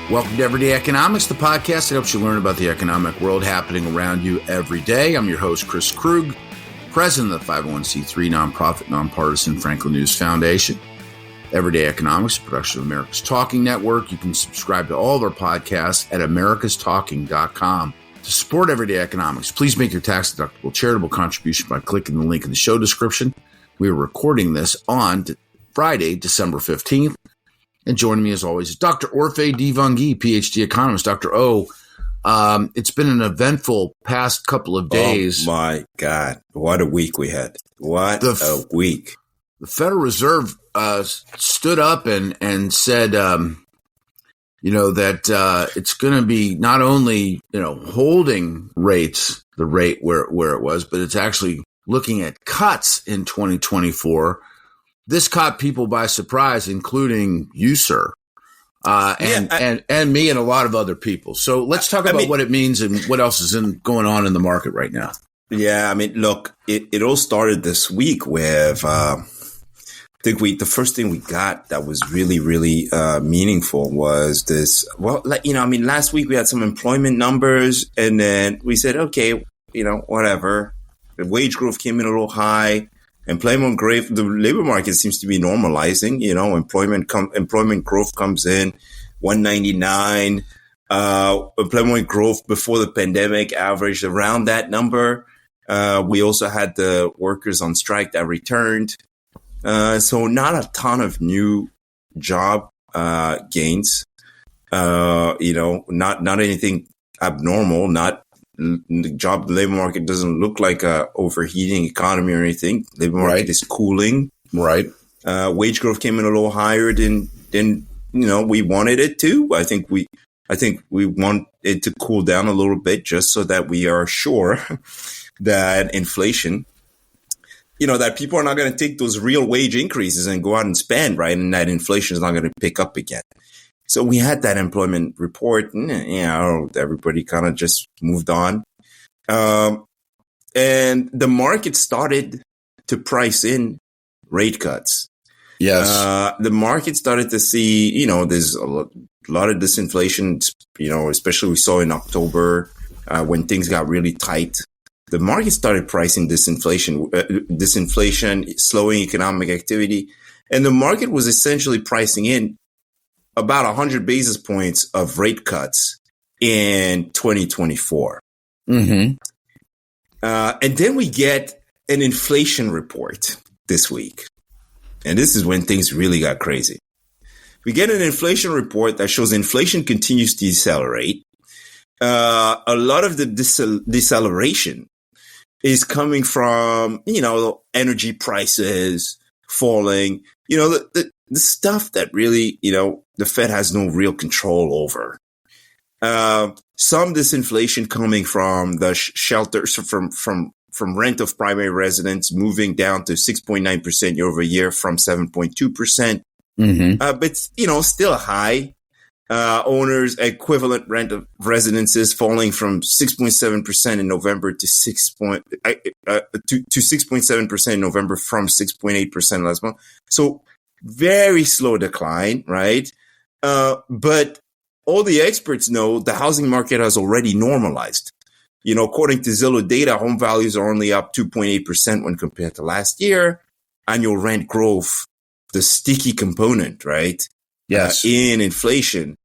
Welcome to Everyday Economics, the podcast that helps you learn about the economic world happening around you every day. I'm your host, Chris Krug, president of the 501c3 nonprofit, nonpartisan Franklin News Foundation. Everyday Economics, a production of America's Talking Network. You can subscribe to all of our podcasts at americastalking.com. To support Everyday Economics, please make your tax-deductible charitable contribution by clicking the link in the show description. We are recording this on Friday, December 15th. And joining me, as always, is Dr. Orphe Divounguy, PhD economist. Dr. O, it's been an eventful past couple of days. Oh, my God. What a week we had. What a week. The Federal Reserve stood up and said, that it's going to be not only, holding rates, the rate where it was, but it's actually looking at cuts in 2024. This caught people by surprise, including you, sir, and me and a lot of other people. So let's talk about what it means and what else is going on in the market right now. Yeah, look, it all started this week with I think the first thing we got that was really, really meaningful was this. Well, last week we had some employment numbers, and then we said, okay, whatever. The wage growth came in a little high. Employment growth, the labor market seems to be normalizing. Employment growth comes in 199. Employment growth before the pandemic averaged around that number. We also had the workers on strike that returned. So not a ton of new job gains. Not anything abnormal. The labor market doesn't look like a overheating economy or anything. Labor market is cooling. Right. Wage growth came in a little higher than we wanted it to. I think we want it to cool down a little bit just so that we are sure that inflation, that people are not going to take those real wage increases and go out and spend, right? And that inflation is not going to pick up again. So we had that employment report, and everybody kind of just moved on. And the market started to price in rate cuts. Yes. The market started to see, there's a lot of disinflation, especially we saw in October when things got really tight. The market started pricing disinflation, slowing economic activity. And the market was essentially pricing in about 100 basis points of rate cuts in 2024. Mm-hmm. And then we get an inflation report this week. And this is when things really got crazy. We get an inflation report that shows inflation continues to decelerate. A lot of the deceleration is coming from, energy prices falling, the stuff that really, the Fed has no real control over. Some disinflation coming from the shelters from rent of primary residence moving down to 6.9% year over year from 7.2%. Mm-hmm. But, still high. Owners equivalent rent of residences falling from 6.7% in November to 6.7% in November from 6.8% last month. So very slow decline, right? But all the experts know the housing market has already normalized. According to Zillow data, home values are only up 2.8% when compared to last year. Annual rent growth, the sticky component, right? Yes. In inflation,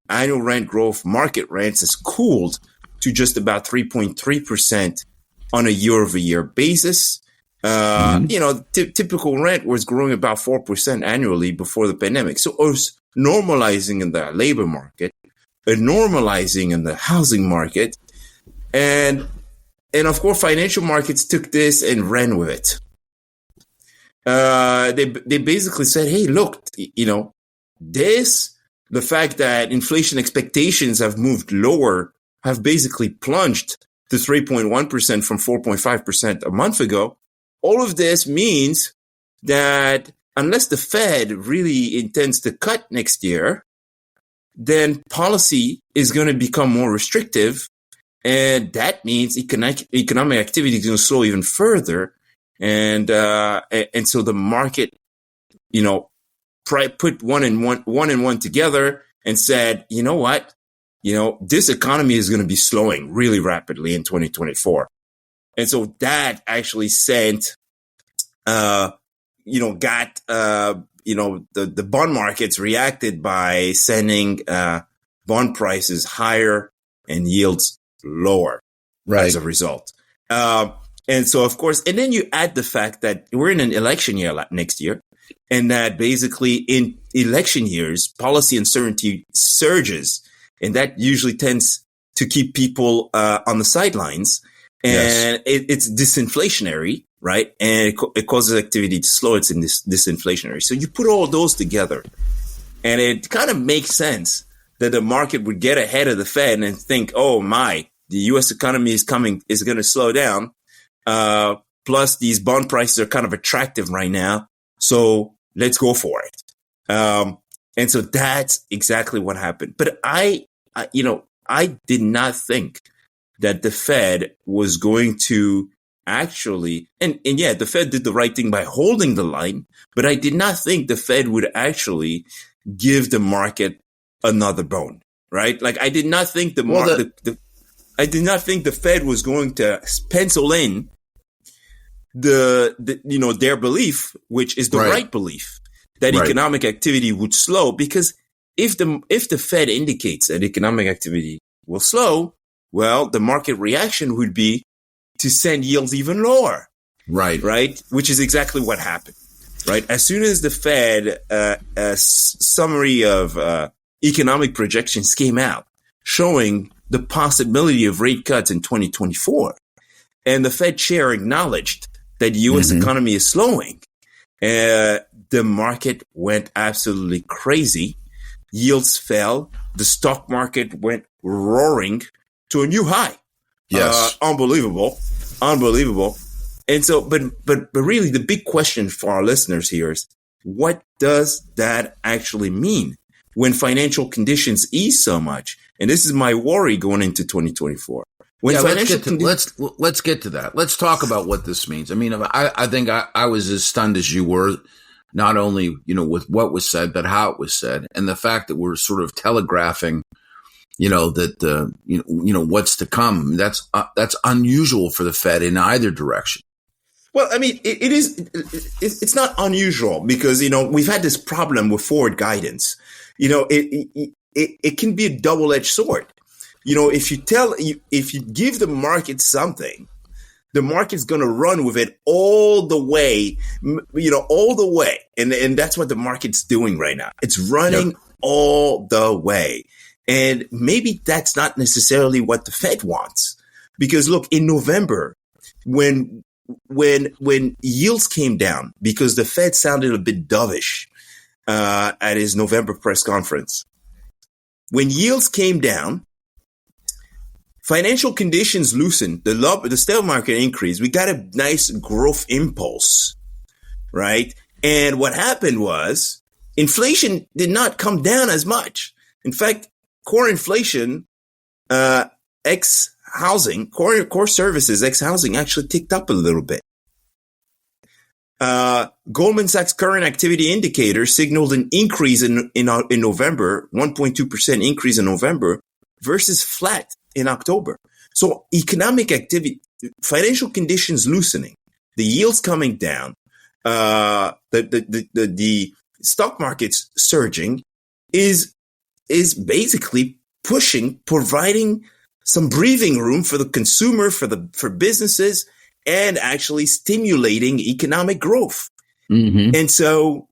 annual rent growth, market rents has cooled to just about 3.3% on a year-over-year basis. Typical rent was growing about 4% annually before the pandemic. So it was normalizing in the labor market, normalizing in the housing market. And of course, financial markets took this and ran with it. They basically said, hey, look, the fact that inflation expectations have moved lower have basically plunged to 3.1% from 4.5% a month ago. All of this means that unless the Fed really intends to cut next year, then policy is going to become more restrictive. And that means economic activity is going to slow even further. And so the market, put one and one together and said, you know what? This economy is going to be slowing really rapidly in 2024. And so that actually sent, the bond markets reacted by sending bond prices higher and yields lower as a result. And so, of course, and then you add the fact that we're in an election year next year, and that basically in election years, policy uncertainty surges, and that usually tends to keep people on the sidelines. And it's disinflationary, right? And it causes activity to slow. It's in this disinflationary. So you put all those together, and it kind of makes sense that the market would get ahead of the Fed and think, oh my, the U.S. economy is going to slow down. Plus these bond prices are kind of attractive right now. So let's go for it. And so that's exactly what happened. But I did not think that the Fed was going to actually, and yeah, the Fed did the right thing by holding the line, but I did not think the Fed would actually give the market another bone, right? Like I did not think I did not think the Fed was going to pencil in their belief, which is the right belief, that economic activity would slow, because if the Fed indicates that economic activity will slow, well, the market reaction would be to send yields even lower. Right. Which is exactly what happened. Right. As soon as the Fed summary of economic projections came out showing the possibility of rate cuts in 2024, and the Fed chair acknowledged that the U.S. economy is slowing, the market went absolutely crazy. Yields fell. The stock market went roaring to a new high. Yes. Unbelievable. And so, but really the big question for our listeners here is, what does that actually mean when financial conditions ease so much? And this is my worry going into 2024. Let's get to that. Let's talk about what this means. I mean, I think I was as stunned as you were, not only, with what was said, but how it was said, and the fact that we're sort of telegraphing, that, what's to come. That's unusual for the Fed in either direction. Well, I mean, it's not unusual because, we've had this problem with forward guidance. It can be a double-edged sword. If you give the market something, the market's going to run with it all the way, all the way. And that's what the market's doing right now. It's running all the way. And maybe that's not necessarily what the Fed wants. Because look, in November, when yields came down, because the Fed sounded a bit dovish at his November press conference, when yields came down, financial conditions loosened, the stock market increased. We got a nice growth impulse, right? And what happened was inflation did not come down as much. In fact, core inflation, ex housing, core services, ex housing actually ticked up a little bit. Goldman Sachs current activity indicator signaled an increase in November, 1.2% increase in November versus flat in October. So economic activity, financial conditions loosening, the yields coming down, the stock markets surging is basically providing some breathing room for the consumer, for businesses, and actually stimulating economic growth. And so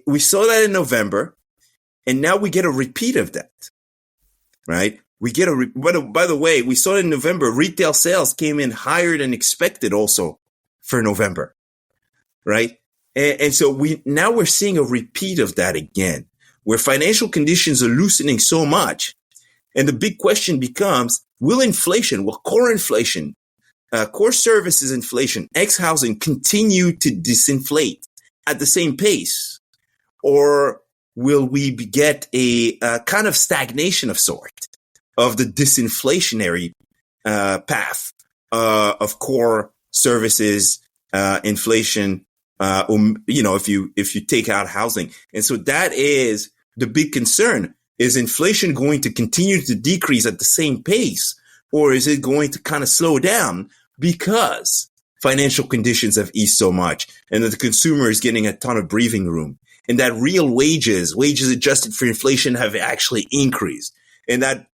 we saw that in November, and now we get a repeat of that, right? We get by the way, we saw it in November, retail sales came in higher than expected also for November, right? And so we're seeing a repeat of that again, where financial conditions are loosening so much. And the big question becomes, will core inflation, core services inflation, ex-housing continue to disinflate at the same pace? Or will we get a kind of stagnation of sort of the disinflationary path of core services inflation? If you take out housing, and so that is the big concern. Is inflation going to continue to decrease at the same pace, or is it going to kind of slow down because financial conditions have eased so much and that the consumer is getting a ton of breathing room, and that real wages adjusted for inflation have actually increased, and that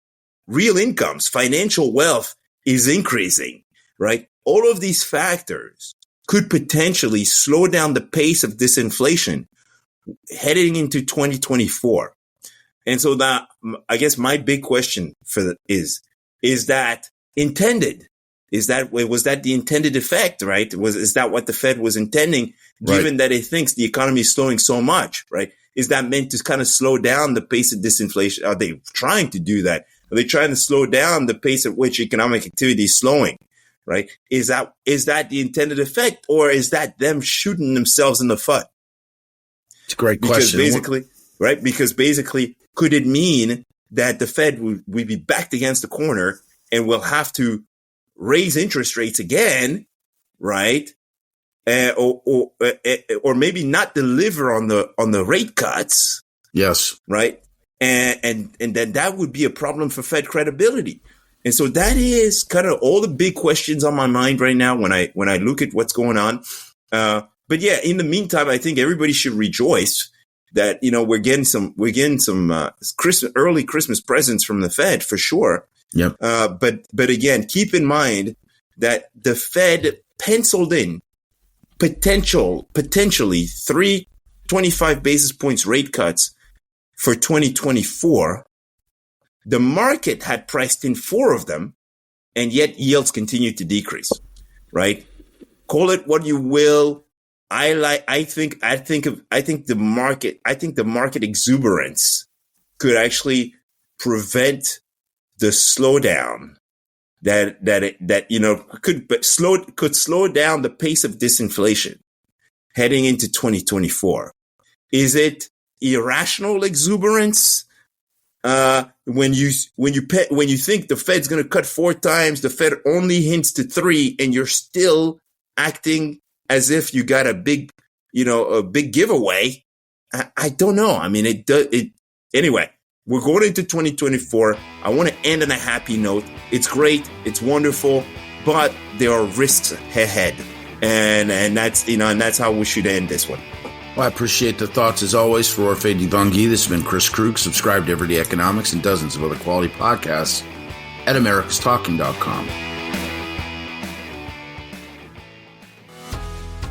real incomes, financial wealth is increasing, right? All of these factors could potentially slow down the pace of disinflation heading into 2024. And so that, I guess my big question is that intended? Was that the intended effect, right? Is that what the Fed was intending, given that it thinks the economy is slowing so much, right? Is that meant to kind of slow down the pace of disinflation? Are they trying to do that? Are they trying to slow down the pace at which economic activity is slowing, right? Is that the intended effect, or is that them shooting themselves in the foot? It's a great question. Because basically, could it mean that the Fed would be backed against the corner and will have to raise interest rates again, right? Or maybe not deliver on the rate cuts. Yes. Right. And then that would be a problem for Fed credibility. And so that is kind of all the big questions on my mind right now when I look at what's going on. But yeah, in the meantime, I think everybody should rejoice that, we're getting some early Christmas presents from the Fed for sure. Yep. But again, keep in mind that the Fed penciled in potentially 325 basis points rate cuts for 2024. The market had priced in 4 of them, and yet yields continued to decrease, right? Call it what you will. I think the market exuberance could actually prevent the slowdown could slow down the pace of disinflation heading into 2024. Is it irrational exuberance? When you think the Fed's going to cut 4 times, the Fed only hints to 3, and you're still acting as if you got a big giveaway. I don't know. I mean, anyway, we're going into 2024. I want to end on a happy note. It's great. It's wonderful, but there are risks ahead. And that's how we should end this one. Well, I appreciate the thoughts as always. For Orphe Divounguy, this has been Chris Krug. Subscribe to Everyday Economics and dozens of other quality podcasts at americastalking.com.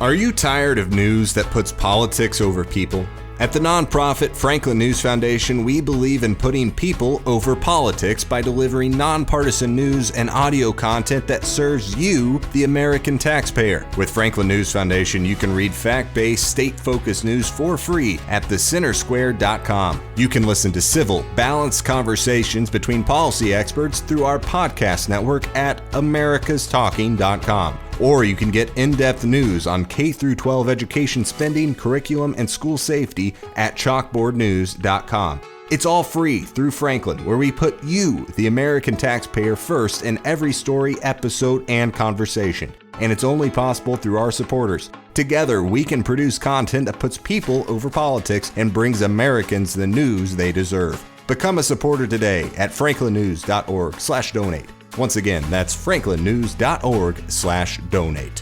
Are you tired of news that puts politics over people? At the nonprofit Franklin News Foundation, we believe in putting people over politics by delivering nonpartisan news and audio content that serves you, the American taxpayer. With Franklin News Foundation, you can read fact-based, state-focused news for free at thecentersquare.com. You can listen to civil, balanced conversations between policy experts through our podcast network at americastalking.com. Or you can get in-depth news on K-12 education spending, curriculum, and school safety at chalkboardnews.com. It's all free through Franklin, where we put you, the American taxpayer, first in every story, episode, and conversation. And it's only possible through our supporters. Together, we can produce content that puts people over politics and brings Americans the news they deserve. Become a supporter today at franklinnews.org/donate. Once again, that's franklinnews.org/donate.